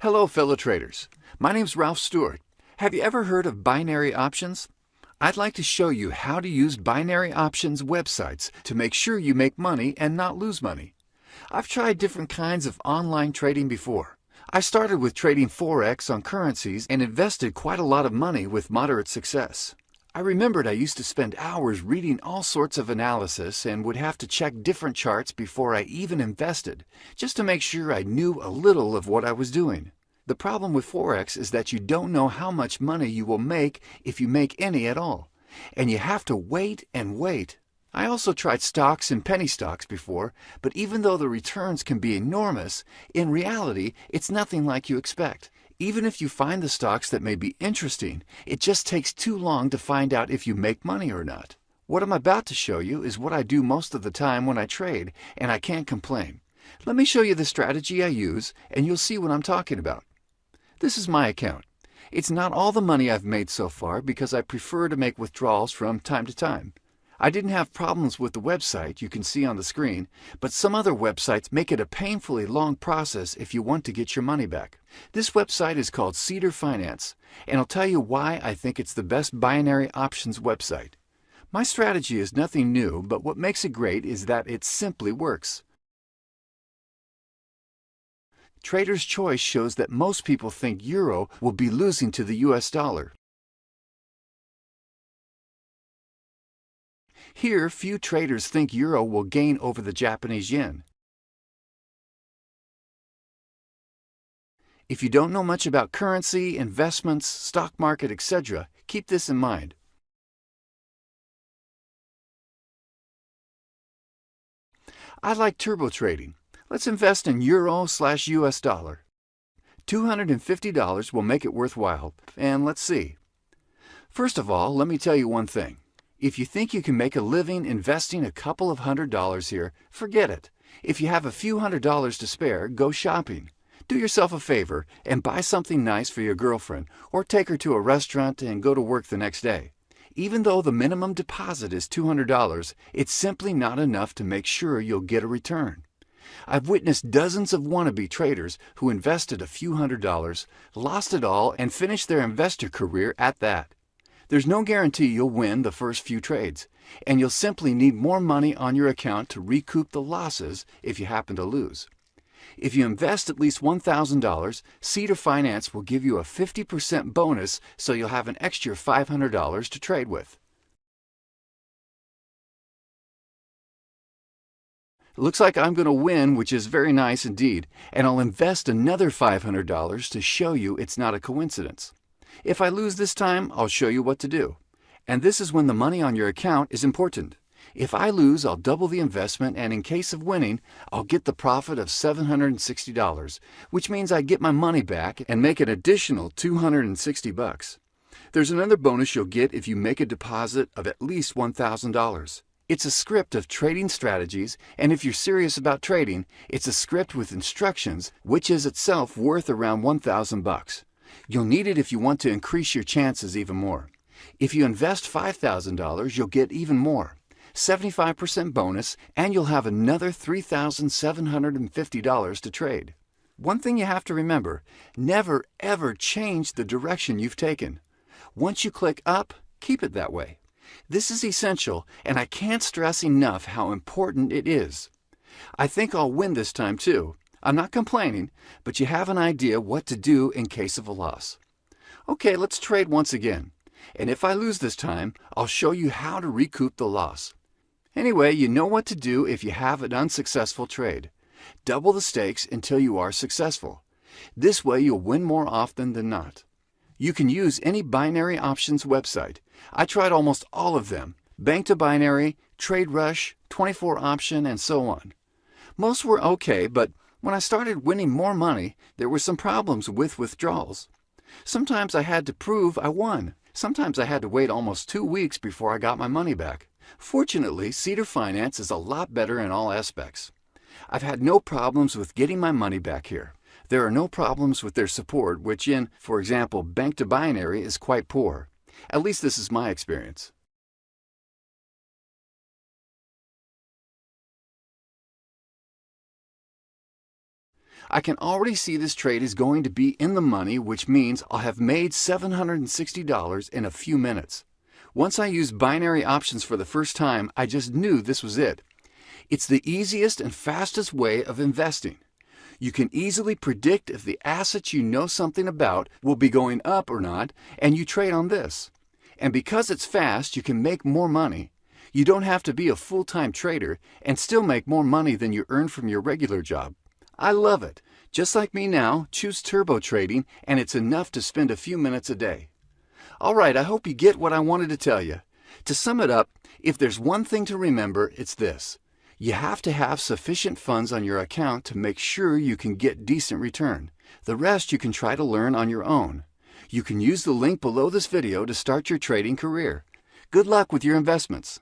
Hello, fellow traders. My name's Ralph Stewart. Have you ever heard of binary options? I'd like to show you how to use binary options websites to make sure you make money and not lose money. I've tried different kinds of online trading before. I started with trading Forex on currencies and invested quite a lot of money with moderate success. I remembered I used to spend hours reading all sorts of analysis and would have to check different charts before I even invested, just to make sure I knew a little of what I was doing. The problem with Forex is that you don't know how much money you will make if you make any at all, and you have to wait and wait. I also tried stocks and penny stocks before, but even though the returns can be enormous, in reality it's nothing like you expect. Even if you find the stocks that may be interesting, it just takes too long to find out if you make money or not. What I'm about to show you is what I do most of the time when I trade, and I can't complain. Let me show you the strategy I use, and you'll see what I'm talking about. This is my account. It's not all the money I've made so far because I prefer to make withdrawals from time to time. I didn't have problems with the website you can see on the screen, but some other websites make it a painfully long process if you want to get your money back. This website is called Cedar Finance, and I'll tell you why I think it's the best binary options website. My strategy is nothing new, but what makes it great is that it simply works. Trader's Choice shows that most people think euro will be losing to the US dollar. Here, few traders think euro will gain over the Japanese yen. If you don't know much about currency, investments, stock market, etc., keep this in mind. I like turbo trading. Let's invest in euro/US dollar. $250 will make it worthwhile, and let's see. First of all, let me tell you one thing. If you think you can make a living investing a couple of $100s here, forget it. If you have a few $100s to spare, go shopping. Do yourself a favor and buy something nice for your girlfriend, or take her to a restaurant and go to work the next day. Even though the minimum deposit is $200, it's simply not enough to make sure you'll get a return. I've witnessed dozens of wannabe traders who invested a few $100s, lost it all, and finished their investor career at that. There's no guarantee you'll win the first few trades, and you'll simply need more money on your account to recoup the losses if you happen to lose. If you invest at least $1,000, Cedar Finance will give you a 50% bonus, so you'll have an extra $500 to trade with. Looks like I'm going to win, which is very nice indeed, and I'll invest another $500 to show you it's not a coincidence. If I lose this time, I'll show you what to do. And this is when the money on your account is important. If I lose, I'll double the investment, and in case of winning, I'll get the profit of $760, which means I get my money back and make an additional $260. There's another bonus you'll get if you make a deposit of at least $1,000. It's a script of trading strategies, and if you're serious about trading, it's a script with instructions, which is itself worth around $1,000. You'll need it if you want to increase your chances even more. If you invest $5,000, you'll get even more, 75% bonus, and you'll have another $3,750 to trade. One thing you have to remember, never ever change the direction you've taken. Once you click up, keep it that way. This is essential, and I can't stress enough how important it is. I think I'll win this time too. I'm not complaining, but you have an idea what to do in case of a loss. Okay, let's trade once again. And if I lose this time, I'll show you how to recoup the loss. Anyway, you know what to do if you have an unsuccessful trade. Double the stakes until you are successful. This way you'll win more often than not. You can use any binary options website. I tried almost all of them: Bank to Binary, Trade Rush, 24 Option, and so on. Most were okay, but when I started winning more money, there were some problems with withdrawals. Sometimes I had to prove I won. Sometimes I had to wait almost 2 weeks before I got my money back. Fortunately, Cedar Finance is a lot better in all aspects. I've had no problems with getting my money back here. There are no problems with their support, which in, for example, Bank to Binary is quite poor. At least this is my experience. I can already see this trade is going to be in the money, which means I'll have made $760 in a few minutes. Once I used binary options for the first time, I just knew this was it. It's the easiest and fastest way of investing. You can easily predict if the assets you know something about will be going up or not, and you trade on this. And because it's fast, you can make more money. You don't have to be a full-time trader and still make more money than you earn from your regular job. I love it. Just like me now, choose turbo trading, and it's enough to spend a few minutes a day. All right, I hope you get what I wanted to tell you. To sum it up, if there's one thing to remember, it's this. You have to have sufficient funds on your account to make sure you can get decent return. The rest you can try to learn on your own. You can use the link below this video to start your trading career. Good luck with your investments.